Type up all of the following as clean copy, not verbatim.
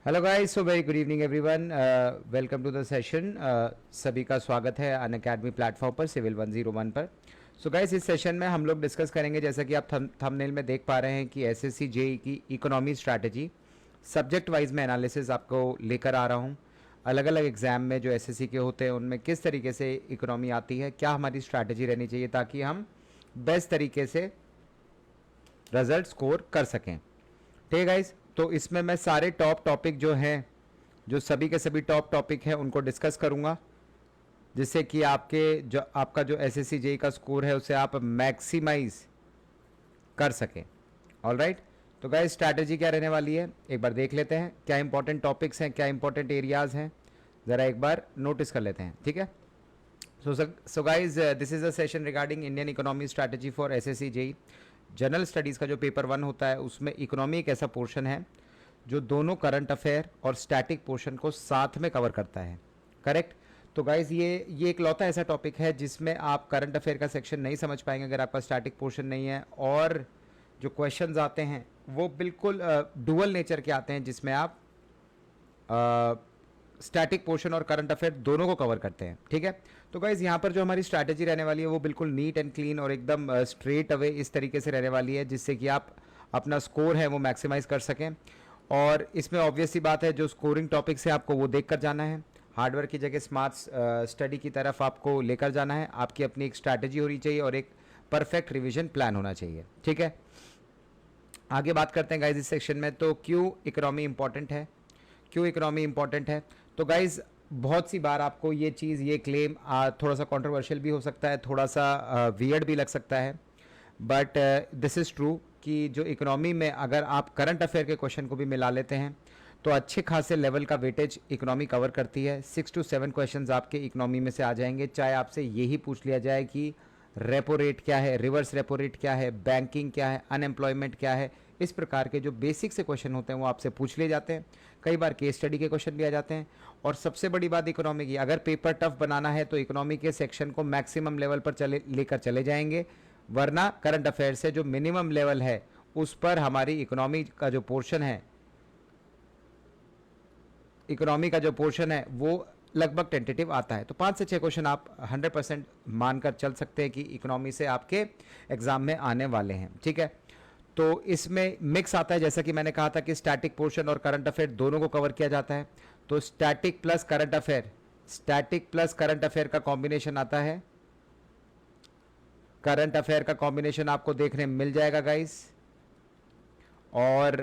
Hello guys, so very good evening everyone. Welcome to the session. सभी का स्वागत है अन अकेडमी प्लेटफॉर्म पर सिविल 101 पर। सो गाइस, इस सेशन में हम लोग डिस्कस करेंगे, जैसा कि आप थंबनेल में देख पा रहे हैं, कि एसएससी जेई की इकोनॉमी स्ट्रैटेजी सब्जेक्ट वाइज में एनालिसिस आपको लेकर आ रहा हूँ। अलग अलग एग्जाम में जो एसएससी के होते हैं उनमें किस तरीके से इकोनॉमी आती है, क्या हमारी स्ट्रैटेजी रहनी चाहिए ताकि हम बेस्ट तरीके से रिजल्ट स्कोर कर सकें। ठीक है गाइस, तो इसमें मैं सारे टॉप टॉपिक जो हैं, जो सभी के सभी टॉप टॉपिक हैं, उनको डिस्कस करूंगा, जिससे कि आपका जो एसएससी जेई का स्कोर है उसे आप मैक्सिमाइज कर सकें। ऑल राइट, तो गाइस स्ट्रैटेजी क्या रहने वाली है एक बार देख लेते हैं। क्या इंपॉर्टेंट टॉपिक्स हैं, क्या इंपॉर्टेंट एरियाज हैं, ज़रा एक बार नोटिस कर लेते हैं। ठीक है, so guys this is a session regarding Indian economy strategy for SSC JE. General studies का जो पेपर 1 होता है उसमें इकोनॉमी एक ऐसा पोर्शन है जो दोनों करंट अफेयर और स्टैटिक पोर्शन को साथ में कवर करता है। करेक्ट। तो गाइज ये एक लौता ऐसा टॉपिक है जिसमें आप करंट अफेयर का सेक्शन नहीं समझ पाएंगे अगर आपका स्टैटिक पोर्शन नहीं है, और जो क्वेश्चंस आते हैं वो बिल्कुल डुअल नेचर के आते हैं, जिसमें आप स्टैटिक पोर्शन और करंट अफेयर दोनों को कवर करते हैं। ठीक है, तो गाइज यहाँ पर जो हमारी स्ट्रैटेजी रहने वाली है वो बिल्कुल नीट एंड क्लीन और एकदम स्ट्रेट अवे इस तरीके से रहने वाली है, जिससे कि आप अपना स्कोर है वो मैक्सिमाइज कर सकें। और इसमें ऑब्वियस सी बात है, जो स्कोरिंग टॉपिक्स है आपको वो देख कर जाना है, हार्डवर्क की जगह स्मार्ट स्टडी की तरफ आपको लेकर जाना है। आपकी अपनी एक स्ट्रैटेजी होनी चाहिए और एक परफेक्ट रिविजन प्लान होना चाहिए। ठीक है, आगे बात करते हैं गाइज इस सेक्शन में। तो क्यों इकोनॉमी इंपॉर्टेंट है, क्यों इकोनॉमी इंपॉर्टेंट है? तो गाइज बहुत सी बार आपको ये चीज़, ये क्लेम थोड़ा सा कंट्रोवर्शियल भी हो सकता है, थोड़ा सा वियर्ड भी लग सकता है, बट दिस इज़ ट्रू कि जो इकोनॉमी में अगर आप करंट अफेयर के क्वेश्चन को भी मिला लेते हैं तो अच्छे खासे लेवल का वेटेज इकोनॉमी कवर करती है। 6 to 7 क्वेश्चंस आपके इकोनॉमी में से आ जाएंगे, चाहे आपसे यही पूछ लिया जाए कि रेपो रेट क्या है, रिवर्स रेपो रेट क्या है, बैंकिंग क्या है, अनएम्प्लॉयमेंट क्या है। इस प्रकार के जो बेसिक से क्वेश्चन होते हैं वो आपसे पूछ लिए जाते हैं। कई बार केस स्टडी के क्वेश्चन भी आ जाते हैं। और सबसे बड़ी बात इकोनॉमी की, अगर पेपर टफ बनाना है तो इकोनॉमी के सेक्शन को मैक्सिमम लेवल पर लेकर चले जाएंगे, वरना करंट अफेयर से जो मिनिमम लेवल है उस पर हमारी इकोनॉमी का जो पोर्शन है, वो लगभग टेंटेटिव आता है। तो 5 से 6 क्वेश्चन आप 100% मानकर चल सकते हैं कि इकोनॉमी से आपके एग्जाम में आने वाले हैं। ठीक है, तो इसमें मिक्स आता है, जैसा कि मैंने कहा था कि स्टैटिक पोर्शन और करंट अफेयर दोनों को कवर किया जाता है। तो स्टैटिक प्लस करंट अफेयर का कॉम्बिनेशन आता है। करंट अफेयर का कॉम्बिनेशन आपको देखने मिल जाएगा गाइस। और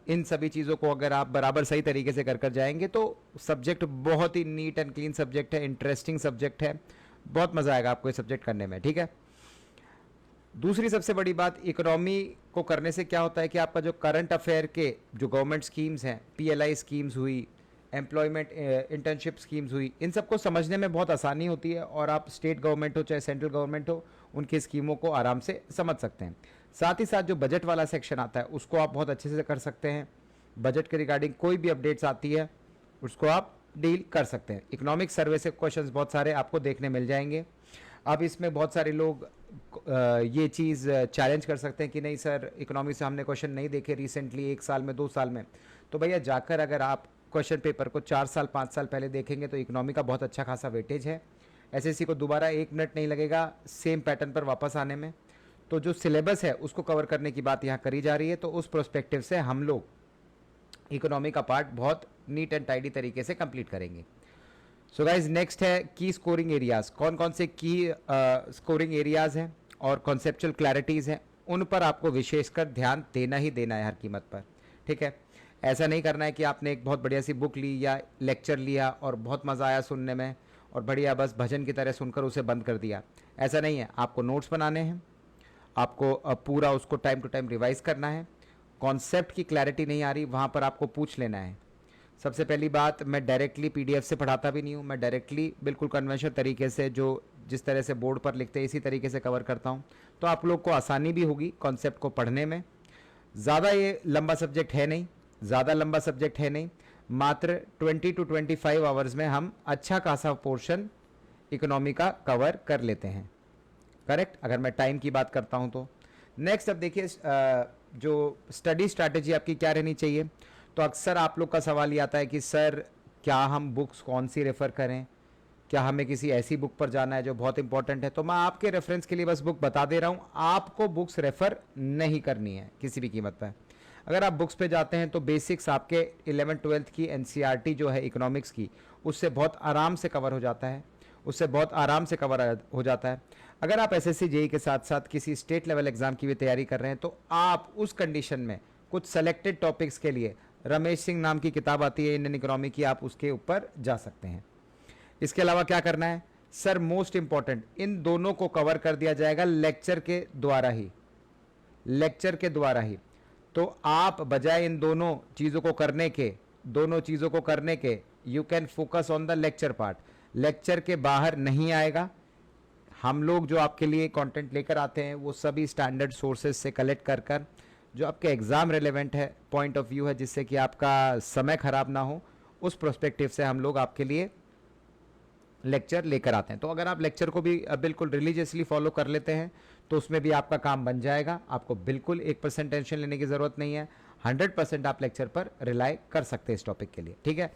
इन सभी चीज़ों को अगर आप बराबर सही तरीके से कर जाएंगे तो सब्जेक्ट बहुत ही नीट एंड क्लीन सब्जेक्ट है, इंटरेस्टिंग सब्जेक्ट है, बहुत मज़ा आएगा आपको ये सब्जेक्ट करने में। ठीक है, दूसरी सबसे बड़ी बात, इकोनॉमी को करने से क्या होता है कि आपका जो करंट अफेयर के जो गवर्नमेंट स्कीम्स हैं, पीएलआई स्कीम्स हुई, एम्प्लॉयमेंट इंटर्नशिप स्कीम्स हुई, इन सबको समझने में बहुत आसानी होती है और आप स्टेट गवर्नमेंट हो चाहे सेंट्रल गवर्नमेंट हो, उनकी स्कीमों को आराम से समझ सकते हैं। साथ ही साथ जो बजट वाला सेक्शन आता है उसको आप बहुत अच्छे से कर सकते हैं। बजट के रिगार्डिंग कोई भी अपडेट्स आती है उसको आप डील कर सकते हैं। इकोनॉमिक सर्वे से क्वेश्चंस बहुत सारे आपको देखने मिल जाएंगे। अब इसमें बहुत सारे लोग ये चीज़ चैलेंज कर सकते हैं कि नहीं सर, इकोनॉमी से हमने क्वेश्चन नहीं देखे रिसेंटली, 1 साल में, 2 साल में। तो भैया जाकर अगर आप क्वेश्चन पेपर को 4 साल 5 साल पहले देखेंगे तो इकोनॉमी का बहुत अच्छा खासा वेटेज है। एसएससी को दोबारा 1 मिनट नहीं लगेगा सेम पैटर्न पर वापस आने में। तो जो सिलेबस है उसको कवर करने की बात यहाँ करी जा रही है, तो उस प्रोस्पेक्टिव से हम लोग इकोनॉमी का पार्ट बहुत नीट एंड टाइडी तरीके से कंप्लीट करेंगे। सो गाइज नेक्स्ट है की स्कोरिंग एरियाज। कौन कौन से की स्कोरिंग एरियाज हैं और कॉन्सेप्चुअल क्लैरिटीज़ हैं, उन पर आपको विशेषकर ध्यान देना ही देना है हर कीमत पर। ठीक है, ऐसा नहीं करना है कि आपने एक बहुत बढ़िया सी बुक ली या लेक्चर लिया और बहुत मज़ा आया सुनने में और बढ़िया बस भजन की तरह सुनकर उसे बंद कर दिया। ऐसा नहीं है, आपको नोट्स बनाने हैं, आपको पूरा उसको टाइम टू टाइम रिवाइज करना है। कॉन्सेप्ट की क्लैरिटी नहीं आ रही, वहाँ पर आपको पूछ लेना है। सबसे पहली बात, मैं डायरेक्टली पीडीएफ से पढ़ाता भी नहीं हूँ, मैं डायरेक्टली बिल्कुल कन्वेंशनल तरीके से जो जिस तरह से बोर्ड पर लिखते हैं इसी तरीके से कवर करता हूँ, तो आप लोग को आसानी भी होगी कॉन्सेप्ट को पढ़ने में। ज़्यादा ये लंबा सब्जेक्ट है नहीं, मात्र 20 to 25 आवर्स में हम अच्छा खासा पोर्शन इकोनॉमी का कवर कर लेते हैं। करेक्ट, अगर मैं टाइम की बात करता हूं तो। नेक्स्ट अब देखिए जो स्टडी स्ट्रैटेजी आपकी क्या रहनी चाहिए। तो अक्सर आप लोग का सवाल ये आता है कि सर क्या हम बुक्स कौन सी रेफ़र करें, क्या हमें किसी ऐसी बुक पर जाना है जो बहुत इंपॉर्टेंट है। तो मैं आपके रेफरेंस के लिए बस बुक बता दे रहा हूँ, आपको बुक्स रेफ़र नहीं करनी है किसी भी कीमत पर। अगर आप बुक्स पे जाते हैं तो बेसिक्स आपके 11th-12th की एनसीईआरटी जो है इकोनॉमिक्स की, उससे बहुत आराम से कवर हो जाता है, उससे बहुत आराम से कवर हो जाता है। अगर आप एसएससी जेईई के साथ साथ किसी स्टेट लेवल एग्जाम की भी तैयारी कर रहे हैं तो आप उस कंडीशन में कुछ सेलेक्टेड टॉपिक्स के लिए रमेश सिंह नाम की किताब आती है इंडियन इकोनॉमी की, आप उसके ऊपर जा सकते हैं। इसके अलावा क्या करना है सर, मोस्ट इंपॉर्टेंट, इन दोनों को कवर कर दिया जाएगा लेक्चर के द्वारा ही, लेक्चर के द्वारा ही। तो आप बजाय इन दोनों चीज़ों को करने के you can focus on the lecture part. Lecture के बाहर नहीं आएगा। हम लोग जो आपके लिए कंटेंट लेकर आते हैं वो सभी स्टैंडर्ड सोर्सेज से कलेक्ट कर कर जो आपके एग्ज़ाम रिलेवेंट है, पॉइंट ऑफ व्यू है, जिससे कि आपका समय खराब ना हो, उस प्रोस्पेक्टिव से हम लोग आपके लिए लेक्चर लेकर आते हैं। तो अगर आप लेक्चर को भी बिल्कुल रिलीजियसली फॉलो कर लेते हैं तो उसमें भी आपका काम बन जाएगा। आपको बिल्कुल 1% टेंशन लेने की ज़रूरत नहीं है। 100% आप लेक्चर पर रिलाई कर सकते हैं इस टॉपिक के लिए, ठीक है।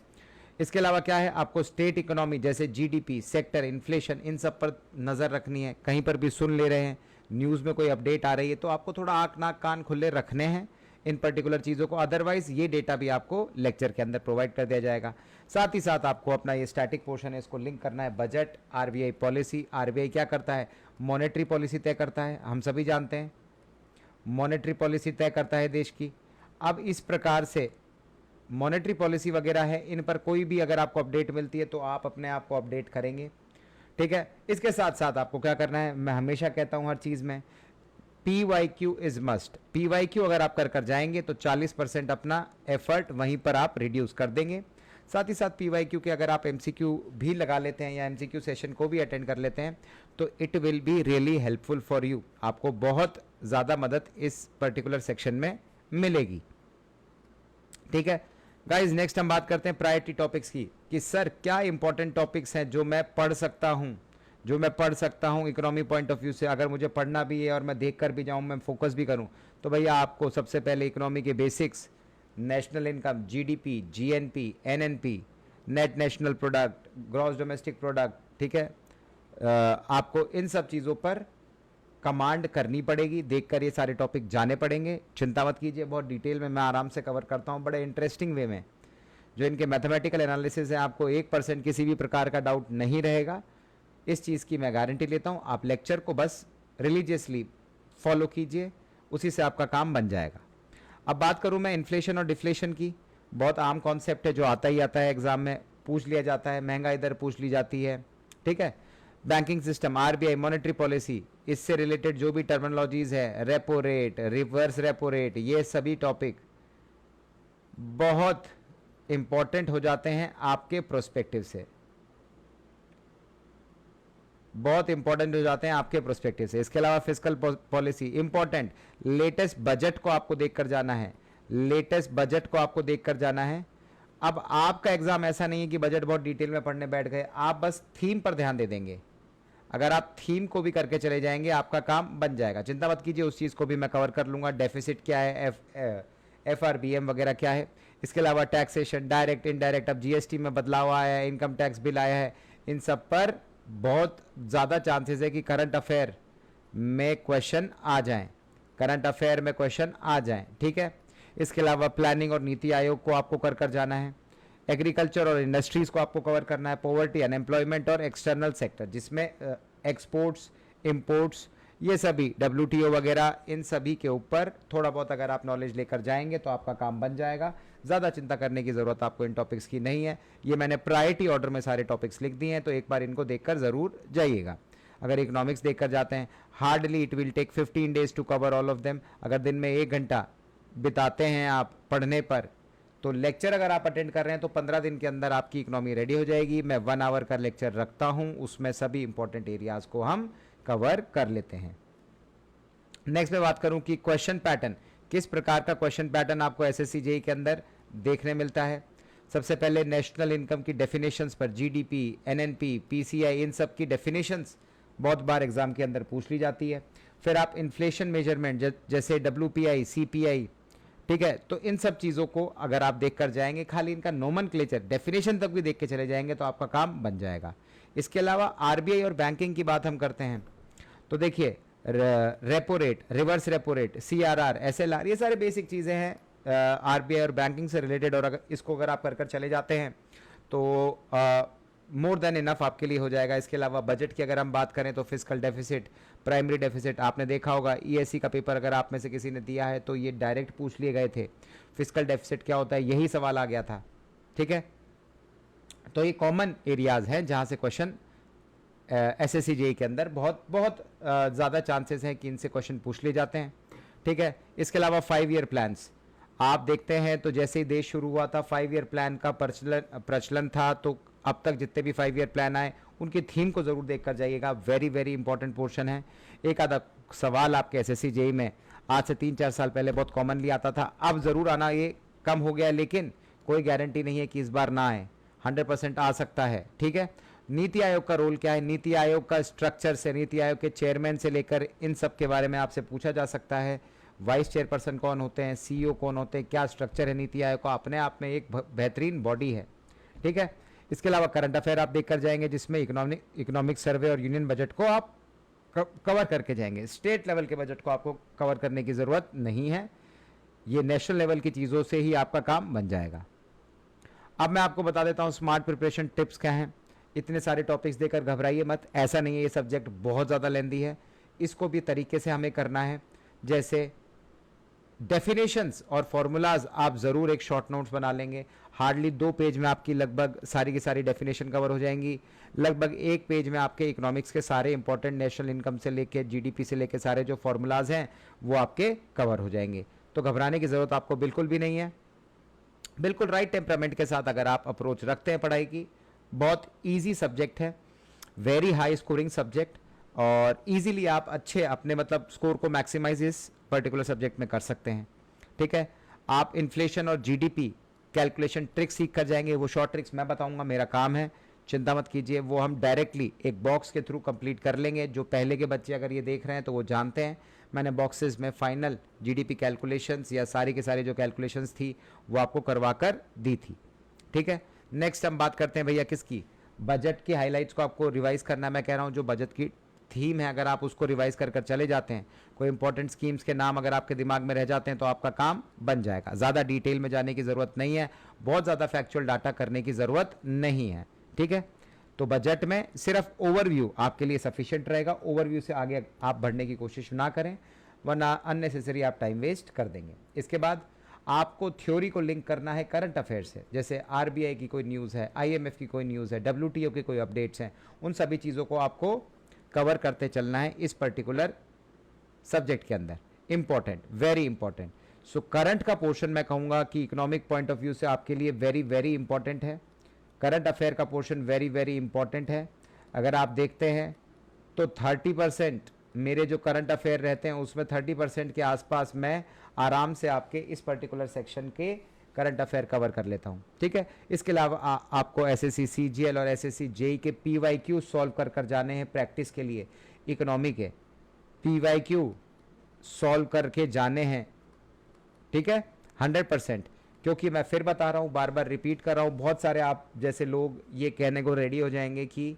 इसके अलावा क्या है, आपको स्टेट इकोनॉमी जैसे जीडीपी, सेक्टर, इन्फ्लेशन, इन सब पर नज़र रखनी है। कहीं पर भी सुन ले रहे हैं, न्यूज़ में कोई अपडेट आ रही है तो आपको थोड़ा आँख नाक कान खुले रखने हैं इन पर्टिकुलर चीज़ों को। अदरवाइज ये डेटा भी आपको लेक्चर के अंदर प्रोवाइड कर दिया जाएगा। साथ ही साथ आपको अपना ये स्टैटिक पोर्शन है इसको लिंक करना है बजट, आरबीआई पॉलिसी। आरबीआई क्या करता है, मॉनेटरी पॉलिसी तय करता है, हम सभी जानते हैं मॉनेटरी पॉलिसी तय करता है देश की। अब इस प्रकार से मॉनेटरी पॉलिसी वगैरह है, इन पर कोई भी अगर आपको अपडेट मिलती है तो आप अपने आप को अपडेट करेंगे, ठीक है। इसके साथ साथ आपको क्या करना है, मैं हमेशा कहता हूं हर चीज़ में, PYQ इज मस्ट। PYQ अगर आप कर जाएंगे तो 40% अपना एफर्ट वहीं पर आप रिड्यूस कर देंगे। साथ ही साथ PYQ के अगर आप MCQ भी लगा लेते हैं या MCQ सेशन को भी अटेंड कर लेते हैं तो it will be really helpful for you. आपको बहुत ज़्यादा मदद इस पर्टिकुलर सेक्शन में मिलेगी, ठीक है गाइज। नेक्स्ट हम बात करते हैं प्रायोरिटी टॉपिक्स की, कि सर क्या इंपॉर्टेंट टॉपिक्स हैं जो मैं पढ़ सकता हूं, इकोनॉमी पॉइंट ऑफ व्यू से। अगर मुझे पढ़ना भी है और मैं देख कर भी जाऊं, मैं फोकस भी करूं, तो भैया आपको सबसे पहले इकोनॉमी के basics, national income, GDP, GNP, NNP, net national product, gross domestic product, ठीक है, आपको इन सब चीज़ों पर कमांड करनी पड़ेगी, देखकर ये सारे टॉपिक जाने पड़ेंगे। चिंता मत कीजिए, बहुत डिटेल में मैं आराम से कवर करता हूँ, बड़े इंटरेस्टिंग वे में। जो इनके मैथमेटिकल एनालिसिस है, आपको 1% किसी भी प्रकार का डाउट नहीं रहेगा, इस चीज़ की मैं गारंटी लेता हूँ। आप लेक्चर को बस रिलीजियसली फॉलो कीजिए, उसी से आपका काम बन जाएगा। अब बात करूँ मैं इन्फ्लेशन और डिफ्लेशन की, बहुत आम कॉन्सेप्ट है जो आता ही आता है, एग्जाम में पूछ लिया जाता है, महंगाई दर पूछ ली जाती है, ठीक है। Banking system, RBI, monetary policy, इससे रिलेटेड जो भी टर्मिनोलॉजीज है, repo rate, reverse repo rate, ये सभी टॉपिक बहुत इंपॉर्टेंट हो जाते हैं आपके प्रोस्पेक्टिव से, बहुत इंपॉर्टेंट हो जाते हैं आपके प्रोस्पेक्टिव से। इसके अलावा fiscal policy important, latest budget को आपको देखकर जाना है, लेटेस्ट बजट को आपको देखकर जाना है। अब आपका एग्जाम ऐसा नहीं है कि बजट बहुत डिटेल में पढ़ने बैठ गए, आप बस थीम पर ध्यान दे देंगे। अगर आप थीम को भी करके चले जाएंगे आपका काम बन जाएगा, चिंता मत कीजिए, उस चीज़ को भी मैं कवर कर लूँगा। डेफिसिट क्या है, FRBM वगैरह क्या है। इसके अलावा टैक्सेशन, डायरेक्ट इनडायरेक्ट, अब GST में बदलाव आया है, इनकम टैक्स बिल आया है, इन सब पर बहुत ज़्यादा चांसेस है कि करंट अफेयर में क्वेश्चन आ जाएं, करंट अफेयर में क्वेश्चन आ जाएं, ठीक है। इसके अलावा प्लानिंग और नीति आयोग को आपको कर जाना है, एग्रीकल्चर और इंडस्ट्रीज़ को आपको कवर करना है, पॉवर्टी, अनएम्प्लॉयमेंट और एक्सटर्नल सेक्टर जिसमें एक्सपोर्ट्स, इंपोर्ट्स, ये सभी WTO वगैरह, इन सभी के ऊपर थोड़ा बहुत अगर आप नॉलेज लेकर जाएंगे तो आपका काम बन जाएगा। ज़्यादा चिंता करने की ज़रूरत आपको इन टॉपिक्स की नहीं है। ये मैंने प्रायोरिटी ऑर्डर में सारे टॉपिक्स लिख दिए हैं, तो एक बार इनको देखकर ज़रूर जाइएगा। अगर इकोनॉमिक्स देखकर जाते हैं, hardly it will take 15 days to cover all of them. अगर दिन में 1 घंटा बिताते हैं आप पढ़ने पर, तो लेक्चर अगर आप अटेंड कर रहे हैं तो 15 दिन के अंदर आपकी इकोनॉमी रेडी हो जाएगी। मैं 1 आवर का लेक्चर रखता हूं, उसमें सभी इंपॉर्टेंट एरियाज़ को हम कवर कर लेते हैं। नेक्स्ट मैं बात करूं कि क्वेश्चन पैटर्न, किस प्रकार का क्वेश्चन पैटर्न आपको SSC JEE के अंदर देखने मिलता है। सबसे पहले नेशनल इनकम की डेफिनेशंस पर, GDP, NNP, PCI, इन सब की डेफिनेशंस बहुत बार एग्जाम के अंदर पूछ ली जाती है। फिर आप इन्फ्लेशन मेजरमेंट जैसे WPI, CPI, ठीक है, तो इन सब चीज़ों को अगर आप देख कर जाएंगे, खाली इनका नोमेनक्लेचर डेफिनेशन तक भी देख के चले जाएंगे तो आपका काम बन जाएगा। इसके अलावा आरबीआई और बैंकिंग की बात हम करते हैं तो देखिए repo rate, reverse repo rate, CRR, SLR, ये सारे बेसिक चीज़ें हैं आरबीआई और बैंकिंग से रिलेटेड, और अगर इसको अगर आप कर चले जाते हैं तो मोर देन इनफ आपके लिए हो जाएगा। इसके अलावा बजट की अगर हम बात करें तो फिस्कल डेफिसिट, प्राइमरी डेफिसिट, आपने देखा होगा ईएससी का पेपर अगर आप में से किसी ने दिया है तो ये डायरेक्ट पूछ लिए गए थे, फिस्कल डेफिसिट क्या होता है, यही सवाल आ गया था। ठीक है, तो ये कॉमन एरियाज हैं जहां से क्वेश्चन एसएससी जेईई के अंदर बहुत बहुत ज़्यादा चांसेस हैं कि इनसे क्वेश्चन पूछ लिए जाते हैं। ठीक है, इसके अलावा 5 ईयर प्लान्स आप देखते हैं तो जैसे ही देश शुरू हुआ था 5 ईयर प्लान का प्रचलन था, तो अब तक जितने भी 5 ईयर प्लान आए उनकी थीम को ज़रूर देख कर जाइएगा, वेरी वेरी इंपॉर्टेंट पोर्शन है। एक आधा सवाल आपके एसएससी जेईई में आज से 3-4 साल पहले बहुत कॉमनली आता था, अब ज़रूर आना ये कम हो गया, लेकिन कोई गारंटी नहीं है कि इस बार ना आए, 100% आ सकता है। ठीक है, नीति आयोग का रोल क्या है, नीति आयोग का स्ट्रक्चर से, नीति आयोग के चेयरमैन से लेकर इन सब के बारे में आपसे पूछा जा सकता है। वाइस चेयरपर्सन कौन होते हैं, सीईओ कौन होते हैं, क्या स्ट्रक्चर है नीति आयोग का, अपने आप में एक बेहतरीन बॉडी है। ठीक है, इसके अलावा करंट अफेयर आप देख कर जाएंगे जिसमें इकोनॉमिक सर्वे और यूनियन बजट को आप कवर करके जाएंगे। स्टेट लेवल के बजट को आपको कवर करने की ज़रूरत नहीं है, ये नेशनल लेवल की चीज़ों से ही आपका काम बन जाएगा। अब मैं आपको बता देता हूँ स्मार्ट प्रिपरेशन टिप्स क्या हैं। इतने सारे टॉपिक्स देकर घबराइए मत, ऐसा नहीं है ये सब्जेक्ट बहुत ज़्यादा लेंदी है, इसको भी तरीके से हमें करना है। जैसे डेफिनेशंस और फॉर्मूलाज आप ज़रूर एक शॉर्ट नोट्स बना लेंगे, हार्डली 2 पेज में आपकी लगभग सारी की सारी डेफिनेशन कवर हो जाएंगी, लगभग 1 पेज में आपके इकोनॉमिक्स के सारे इंपॉर्टेंट नेशनल इनकम से लेके जीडीपी से लेके सारे जो फॉर्मूलाज हैं वो आपके कवर हो जाएंगे। तो घबराने की ज़रूरत आपको बिल्कुल भी नहीं है। बिल्कुल राइट टेम्परामेंट के साथ अगर आप अप्रोच रखते हैं पढ़ाई की, बहुत ईजी सब्जेक्ट है, वेरी हाई स्कोरिंग सब्जेक्ट, और इजीली आप अच्छे अपने मतलब स्कोर को मैक्सिमाइज इस पर्टिकुलर सब्जेक्ट में कर सकते हैं। ठीक है, आप इन्फ्लेशन और जीडीपी कैलकुलेशन ट्रिक्स सीख कर जाएंगे, वो शॉर्ट ट्रिक्स मैं बताऊंगा, मेरा काम है, चिंता मत कीजिए, वो हम डायरेक्टली एक बॉक्स के थ्रू कंप्लीट कर लेंगे। जो पहले के बच्चे अगर ये देख रहे हैं तो वो जानते हैं, मैंने बॉक्सेस में फाइनल जीडीपी कैलकुलेशंस या सारी के सारी जो कैलकुलेशंस थी वो आपको करवा कर दी थी। ठीक है, नेक्स्ट हम बात करते हैं भैया किसकी, बजट की हाइलाइट्स को आपको रिवाइज करना है। मैं कह रहा हूँ जो बजट की थीम है अगर आप उसको रिवाइज कर चले जाते हैं, कोई इंपॉर्टेंट स्कीम्स के नाम अगर आपके दिमाग में रह जाते हैं तो आपका काम बन जाएगा। ज़्यादा डिटेल में जाने की ज़रूरत नहीं है, बहुत ज़्यादा फैक्चुअल डाटा करने की ज़रूरत नहीं है। ठीक है, तो बजट में सिर्फ ओवरव्यू आपके लिए सफिशिएंट रहेगा, ओवरव्यू से आगे आप बढ़ने की कोशिश ना करें वरना अननेसेसरी आप टाइम वेस्ट कर देंगे। इसके बाद आपको थ्योरी को लिंक करना है करंट अफेयर से, जैसे आरबीआई की कोई न्यूज़ है, आईएमएफ की कोई न्यूज़ है, डब्ल्यूटीओ की कोई अपडेट्स हैं, उन सभी चीज़ों को आपको कवर करते चलना है इस पर्टिकुलर सब्जेक्ट के अंदर। Important, very important. So current का पोर्शन मैं कहूँगा कि इकोनॉमिक पॉइंट ऑफ व्यू से आपके लिए वेरी वेरी इंपॉर्टेंट है। करंट अफेयर का पोर्शन वेरी वेरी इंपॉर्टेंट है। अगर आप देखते हैं तो 30% मेरे जो करंट अफेयर रहते हैं उसमें 30% के आसपास मैं आराम से आपके इस पर्टिकुलर सेक्शन के करंट अफेयर कवर कर लेता हूं। ठीक है, इसके अलावा आपको एसएससी सीजीएल और एसएससी जेईई के पीवाईक्यू सॉल्व कर जाने हैं प्रैक्टिस के लिए, इकोनॉमी के पीवाईक्यू सॉल्व करके जाने हैं। ठीक है, 100%, क्योंकि मैं फिर बता रहा हूँ, बार बार रिपीट कर रहा हूँ, बहुत सारे आप जैसे लोग ये कहने को रेडी हो जाएंगे कि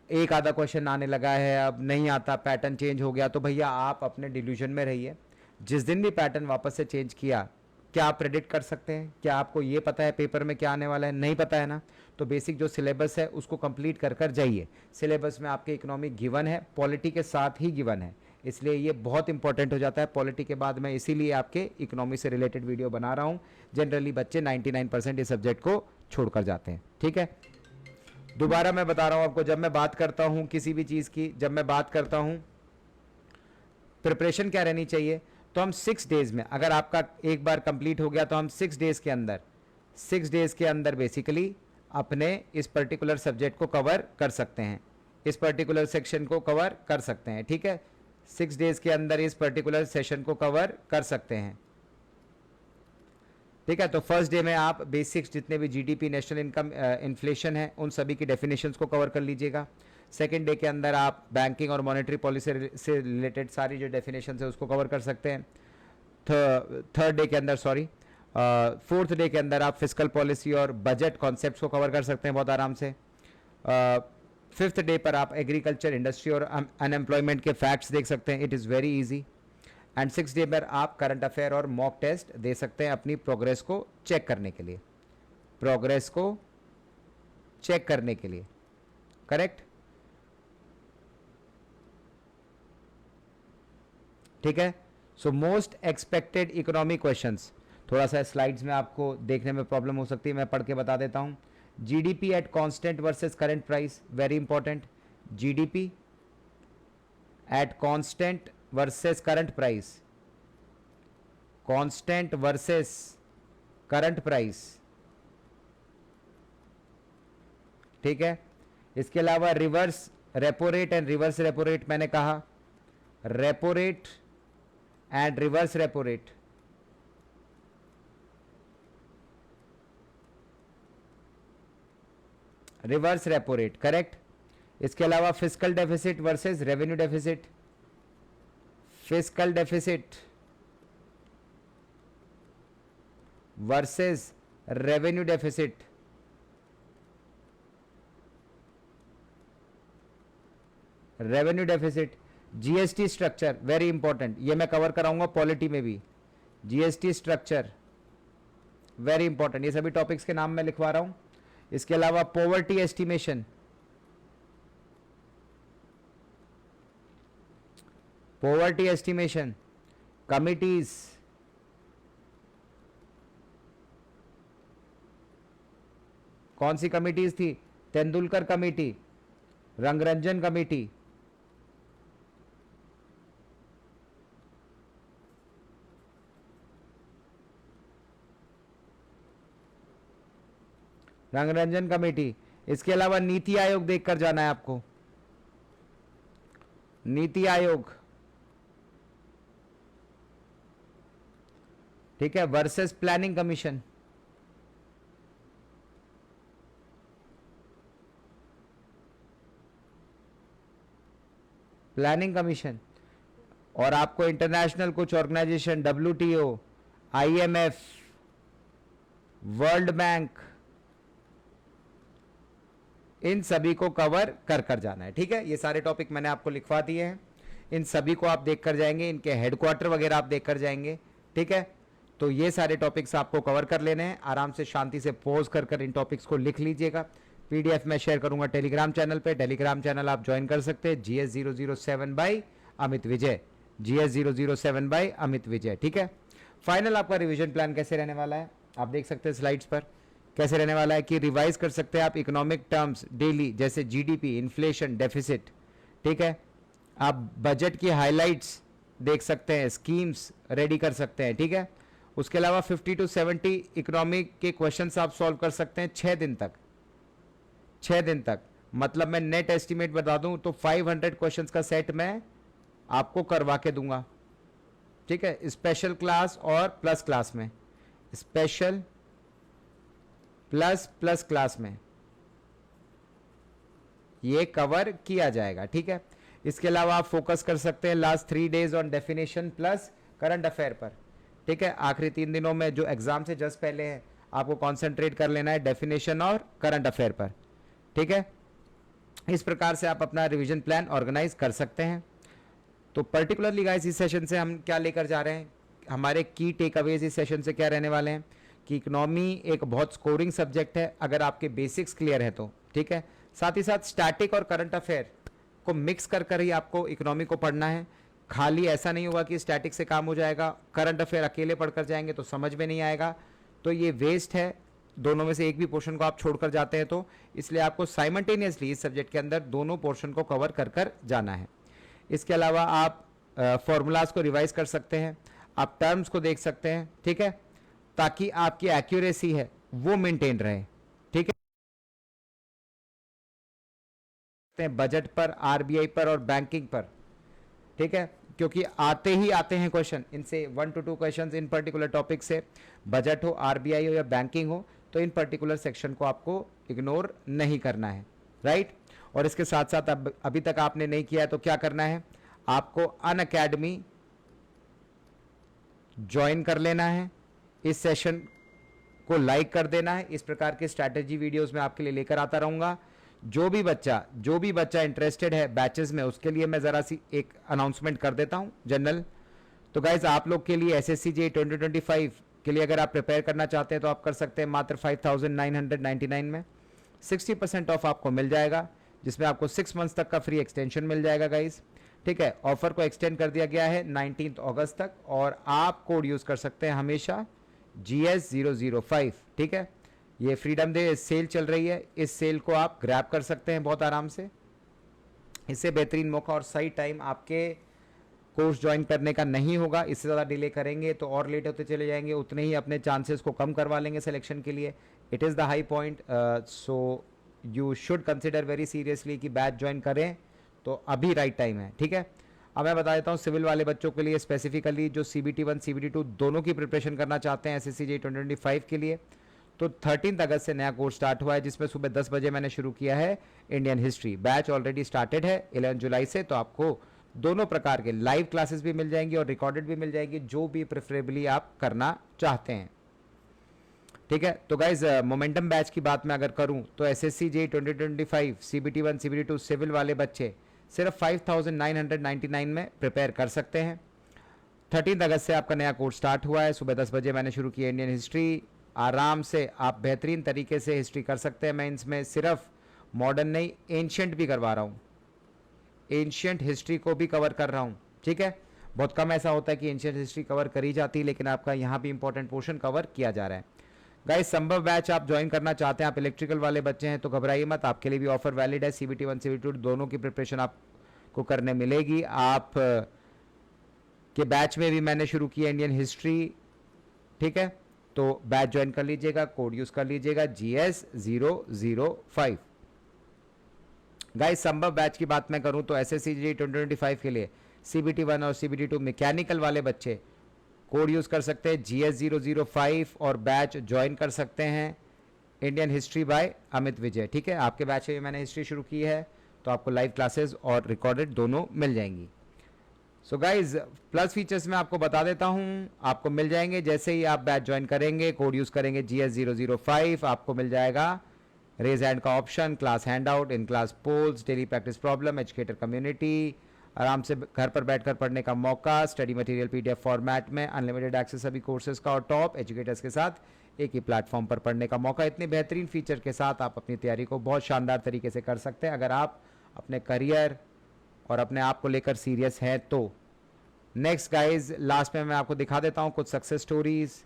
एक आधा क्वेश्चन आने लगा है अब नहीं आता, पैटर्न चेंज हो गया। तो भैया आप अपने डिल्यूजन में रहिए, जिस दिन भी पैटर्न वापस से चेंज किया, क्या आप प्रेडिक्ट कर सकते हैं? क्या आपको ये पता है पेपर में क्या आने वाला है? नहीं पता है ना, तो बेसिक जो सिलेबस है उसको कंप्लीट कर जाइए। सिलेबस में आपके इकोनॉमिक गिवन है, पॉलिटी के साथ ही गिवन है, इसलिए ये बहुत इंपॉर्टेंट हो जाता है। पॉलिटी के बाद मैं इसीलिए आपके इकोनॉमी से रिलेटेड वीडियो बना रहा हूँ। जनरली बच्चे 99% इस सब्जेक्ट को छोड़कर जाते हैं। ठीक है, दोबारा मैं बता रहा हूँ आपको, जब मैं बात करता हूँ किसी भी चीज़ की, जब मैं बात करता हूँ प्रिपरेशन क्या रहनी चाहिए, तो हम 6 डेज में, अगर आपका एक बार कंप्लीट हो गया तो हम 6 डेज के अंदर बेसिकली अपने इस पर्टिकुलर सब्जेक्ट को कवर कर सकते हैं, इस पर्टिकुलर सेक्शन को कवर कर सकते हैं। ठीक है, 6 डेज के अंदर इस पर्टिकुलर सेशन को कवर कर सकते हैं। ठीक है, तो फर्स्ट डे में आप बेसिक्स जितने भी जीडीपी, नेशनल इनकम, इन्फ्लेशन है, उन सभी की डेफिनेशंस को कवर कर लीजिएगा। सेकेंड डे के अंदर आप बैंकिंग और मॉनेटरी पॉलिसी से रिलेटेड सारी जो डेफिनेशन है उसको कवर कर सकते हैं। थर्ड डे के अंदर, सॉरी फोर्थ डे के अंदर आप फिजिकल पॉलिसी और बजट कॉन्सेप्ट्स को कवर कर सकते हैं बहुत आराम से। फिफ्थ डे पर आप एग्रीकल्चर, इंडस्ट्री और अनएम्प्लॉयमेंट के फैक्ट्स देख सकते हैं, it is very easy. And six day पर आप करंट अफेयर और मॉक टेस्ट दे सकते हैं अपनी प्रोग्रेस को चेक करने के लिए, प्रोग्रेस को चेक करने के लिए, करेक्ट। ठीक है, so most expected economic questions, थोड़ा सा स्लाइड्स में आपको देखने में प्रॉब्लम हो सकती है, मैं पढ़ के बता देता हूं। GDP at constant versus current price, very important. GDP at constant versus current price, constant versus current price, ठीक है। इसके अलावा reverse repo rate and reverse repo rate, मैंने कहा repo rate and reverse repo rate, reverse repo rate, correct. इसके अलावा fiscal deficit versus revenue deficit, fiscal deficit versus revenue deficit, revenue deficit. GST structure, very important, ये मैं cover कराऊंगा polity में भी। GST structure very important, ये सभी topics के नाम मैं लिखवा रहा हूं। इसके अलावा poverty estimation, poverty estimation committees, कौन सी कमिटीज थी? Tendulkar committee, Rangarajan committee, Rangarajan committee. इसके अलावा नीति आयोग देखकर जाना है आपको, नीति आयोग, ठीक है, versus planning commission, planning commission. और आपको इंटरनेशनल कुछ organisation, WTO, IMF, World Bank, इन सभी को कवर कर कर जाना है, ठीक है। ये सारे टॉपिक मैंने आपको लिखवा दिए हैं, इन सभी को आप देख कर जाएंगे, इनके हेडक्वार्टर वगैरह आप देख कर जाएंगे, ठीक है। तो ये सारे टॉपिक्स आपको कवर कर लेने हैं, आराम से शांति से पॉज कर कर इन टॉपिक्स को लिख लीजिएगा। PDF मैं शेयर करूंगा टेलीग्राम चैनल पे, टेलीग्राम चैनल आप ज्वाइन कर सकते हैं, GS007 by Amit Vijay, GS007 by Amit Vijay, ठीक है। फाइनल आपका रिवीजन प्लान कैसे रहने वाला है आप देख सकते हैं स्लाइड्स पर, कैसे रहने वाला है कि रिवाइज कर सकते हैं आप इकोनॉमिक टर्म्स डेली, जैसे जीडीपी, इन्फ्लेशन, डेफिसिट, ठीक है। आप बजट की हाइलाइट्स देख सकते हैं, स्कीम्स रेडी कर सकते हैं, ठीक है। उसके अलावा 50 to 70 इकोनॉमिक के क्वेश्चंस आप सॉल्व कर सकते हैं 6 दिन तक, 6 दिन तक। मतलब मैं नेट एस्टिमेट बता दूं तो 500 क्वेश्चंस का सेट मैं आपको करवा के दूंगा, ठीक है, स्पेशल क्लास और प्लस क्लास में, स्पेशल प्लस क्लास में ये कवर किया जाएगा, ठीक है। इसके अलावा आप फोकस कर सकते हैं last 3 days on definition plus current affair पर, ठीक है। आखिरी 3 दिनों में जो एग्जाम से जस्ट पहले है आपको कंसंट्रेट कर लेना है डेफिनेशन और करंट अफेयर पर, ठीक है। इस प्रकार से आप अपना रिवीजन प्लान ऑर्गेनाइज कर सकते हैं। तो पर्टिकुलरली गाइस इस सेशन से हम क्या लेकर जा रहे हैं, हमारे की टेक अवेज इस सेशन से क्या रहने वाले हैं कि इकोनॉमी एक बहुत स्कोरिंग सब्जेक्ट है अगर आपके बेसिक्स क्लियर है तो, ठीक है। साथ ही साथ स्टैटिक और करंट अफेयर को मिक्स कर कर ही आपको इकोनॉमी को पढ़ना है। खाली ऐसा नहीं होगा कि स्टैटिक से काम हो जाएगा, करंट अफेयर अकेले पढ़कर जाएंगे तो समझ में नहीं आएगा, तो ये वेस्ट है। दोनों में से एक भी पोर्शन को आप छोड़कर जाते हैं तो, इसलिए आपको साइमल्टेनियसली इस सब्जेक्ट के अंदर दोनों पोर्शन को कवर कर कर जाना है। इसके अलावा आप फॉर्मूलाज को रिवाइज कर सकते हैं, आप टर्म्स को देख सकते हैं, ठीक है, ताकि आपकी एक्यूरेसी है वो मेंटेन रहे, ठीक है। बजट पर, आरबीआई पर और बैंकिंग पर, ठीक है, क्योंकि आते ही आते हैं क्वेश्चन इनसे, 1 to 2 questions in particular topic से, बजट हो, आरबीआई हो या बैंकिंग हो, तो इन पर्टिकुलर सेक्शन को आपको इग्नोर नहीं करना है, राइट। और इसके साथ साथ अभी तक आपने नहीं किया है तो क्या करना है, आपको अनअकैडमी ज्वाइन कर लेना है, इस सेशन को लाइक कर देना है। इस प्रकार के स्ट्रैटेजी वीडियोस मैं आपके लिए लेकर आता रहूंगा। जो भी बच्चा इंटरेस्टेड है बैचेस में, उसके लिए मैं जरा सी एक अनाउंसमेंट कर देता हूं जनरल। तो गाइज आप लोग के लिए एसएससी जे 2025 के लिए अगर आप प्रिपेयर करना चाहते हैं तो आप कर सकते हैं मात्र 5999 में 60% ऑफ आपको मिल जाएगा, जिसमें आपको 6 मंथ्स तक का फ्री एक्सटेंशन मिल जाएगा गाइज। ठीक है, ऑफर को एक्सटेंड कर दिया गया है 19 अगस्त तक, और आप कोड यूज कर सकते हैं हमेशा GS005। ठीक है, ये फ्रीडम डे सेल चल रही है, इस सेल को आप ग्रैब कर सकते हैं बहुत आराम से। इससे बेहतरीन मौका और सही टाइम आपके कोर्स ज्वाइन करने का नहीं होगा। इससे ज़्यादा डिले करेंगे तो और लेट होते चले जाएंगे, उतने ही अपने चांसेस को कम करवा लेंगे सिलेक्शन के लिए। It is the high point, so you should consider very seriously कि बैच ज्वाइन करें तो अभी राइट टाइम है। ठीक है, अब मैं बता देता हूँ सिविल वाले बच्चों के लिए स्पेसिफिकली जो CBT1 CBT2 दोनों की प्रिपरेशन करना चाहते हैं एसएससी जे 2025 के लिए, तो 13 अगस्त से नया कोर्स स्टार्ट हुआ है, जिसमें सुबह 10 बजे मैंने शुरू किया है Indian history. Batch already started है 11 जुलाई से, तो आपको दोनों प्रकार के लाइव क्लासेस भी मिल जाएंगी और रिकॉर्डेड भी मिल जाएंगी, जो भी प्रेफरेबली आप करना चाहते हैं। ठीक है, तो गाइज मोमेंटम बैच की बात मैं अगर करूं तो एसएससी जे 2025 CBT1 CBT2 सिविल वाले बच्चे सिर्फ 5999 में प्रिपेयर कर सकते हैं। 13 अगस्त से आपका नया कोर्स स्टार्ट हुआ है, सुबह 10 बजे मैंने शुरू किया इंडियन हिस्ट्री। आराम से आप बेहतरीन तरीके से हिस्ट्री कर सकते हैं। मैं इसमें सिर्फ मॉडर्न नहीं, एंशियंट भी करवा रहा हूँ, एंशियंट हिस्ट्री को भी कवर कर रहा हूँ। ठीक है, बहुत कम ऐसा होता है कि एंशियंट हिस्ट्री कवर करी जाती है, लेकिन आपका यहाँ भी इंपॉर्टेंट पोर्शन कवर किया जा रहा है। गाइस संभव बैच आप ज्वाइन करना चाहते हैं, आप इलेक्ट्रिकल वाले बच्चे हैं तो घबराइए मत, आपके लिए भी ऑफर वैलिड है। CBT1 CBT2 दोनों की प्रिपरेशन आपको करने मिलेगी। आप के बैच में भी मैंने शुरू किया इंडियन हिस्ट्री। ठीक है, तो बैच ज्वाइन कर लीजिएगा, कोड यूज कर लीजिएगा GS005। गाइस संभव बैच की बात मैं करूं तो एसएससी जे 2025 के लिए CBT1 और CBT2 मैकेनिकल वाले बच्चे कोड यूज कर सकते हैं GS005 और बैच ज्वाइन कर सकते हैं Indian history by Amit Vijay. ठीक है, आपके बैच में मैंने हिस्ट्री शुरू की है, तो आपको लाइव क्लासेस और रिकॉर्डेड दोनों मिल जाएंगी। सो गाइज प्लस फीचर्स में आपको बता देता हूं, आपको मिल जाएंगे जैसे ही आप बैच ज्वाइन करेंगे, कोड यूज करेंगे GS005, आपको मिल जाएगा रेज हैंड का option, class handout, in class polls, daily practice problem, educator community, आराम से घर पर बैठकर पढ़ने का मौका, स्टडी मटेरियल PDF फॉर्मेट में, अनलिमिटेड एक्सेस सभी कोर्सेज का और टॉप एजुकेटर्स के साथ एक ही प्लेटफॉर्म पर पढ़ने का मौका। इतने बेहतरीन फीचर के साथ आप अपनी तैयारी को बहुत शानदार तरीके से कर सकते हैं अगर आप अपने करियर और अपने आप को लेकर सीरियस हैं तो। नेक्स्ट गाइज लास्ट में मैं आपको दिखा देता हूँ कुछ सक्सेस स्टोरीज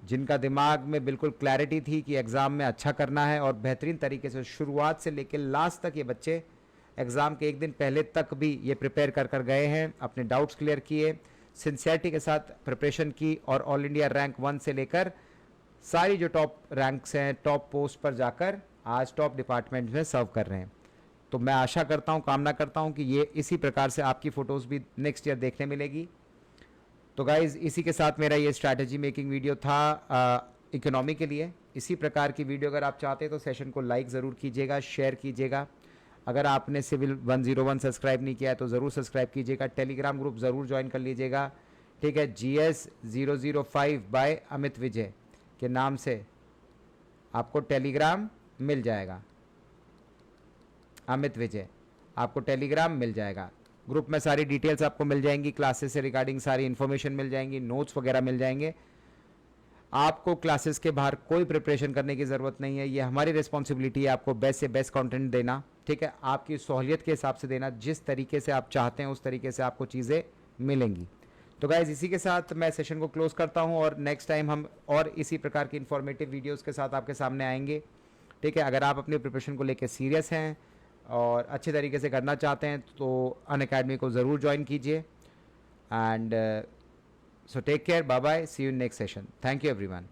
जिनका दिमाग में बिल्कुल क्लैरिटी थी कि एग्ज़ाम में अच्छा करना है और बेहतरीन तरीके से शुरुआत से लेकर लास्ट तक ये बच्चे एग्ज़ाम के एक दिन पहले तक भी ये प्रिपेयर कर कर गए हैं, अपने डाउट्स क्लियर किए, सिंसियरिटी के साथ प्रिपरेशन की और ऑल इंडिया रैंक 1 से लेकर सारी जो टॉप रैंक्स हैं, टॉप पोस्ट पर जाकर आज टॉप डिपार्टमेंट में सर्व कर रहे हैं। तो मैं आशा करता हूँ, कामना करता हूँ कि ये इसी प्रकार से आपकी फ़ोटोज़ भी नेक्स्ट ईयर देखने मिलेगी। तो गाइज़ इसी के साथ मेरा ये स्ट्रैटेजी मेकिंग वीडियो था इकोनॉमी के लिए। इसी प्रकार की वीडियो अगर आप चाहते हैं तो सेशन को लाइक ज़रूर कीजिएगा, शेयर कीजिएगा। अगर आपने सिविल 101 सब्सक्राइब नहीं किया है तो ज़रूर सब्सक्राइब कीजिएगा, टेलीग्राम ग्रुप ज़रूर ज्वाइन कर लीजिएगा। ठीक है, GS005 बाय अमित विजय के नाम से आपको टेलीग्राम मिल जाएगा, अमित विजय आपको टेलीग्राम मिल जाएगा। ग्रुप में सारी डिटेल्स आपको मिल जाएंगी, क्लासेस से रिगार्डिंग सारी इन्फॉर्मेशन मिल जाएंगी, नोट्स वगैरह मिल जाएंगे। आपको क्लासेस के बाहर कोई प्रिपरेशन करने की ज़रूरत नहीं है, ये हमारी रिस्पॉन्सिबिलिटी है आपको बेस्ट से बेस्ट कंटेंट देना। ठीक है, आपकी सहूलियत के हिसाब से देना, जिस तरीके से आप चाहते हैं उस तरीके से आपको चीज़ें मिलेंगी। तो गाइज इसी के साथ मैं सेशन को क्लोज करता हूं और नेक्स्ट टाइम हम और इसी प्रकार की इन्फॉर्मेटिव वीडियोस के साथ आपके सामने आएंगे। ठीक है, अगर आप अपनी प्रिपरेशन को लेकर सीरियस हैं और अच्छे तरीके से करना चाहते हैं तो अनअकैडमी को ज़रूर ज्वाइन कीजिए। And so take care, bye bye, see you in next session. Thank you everyone.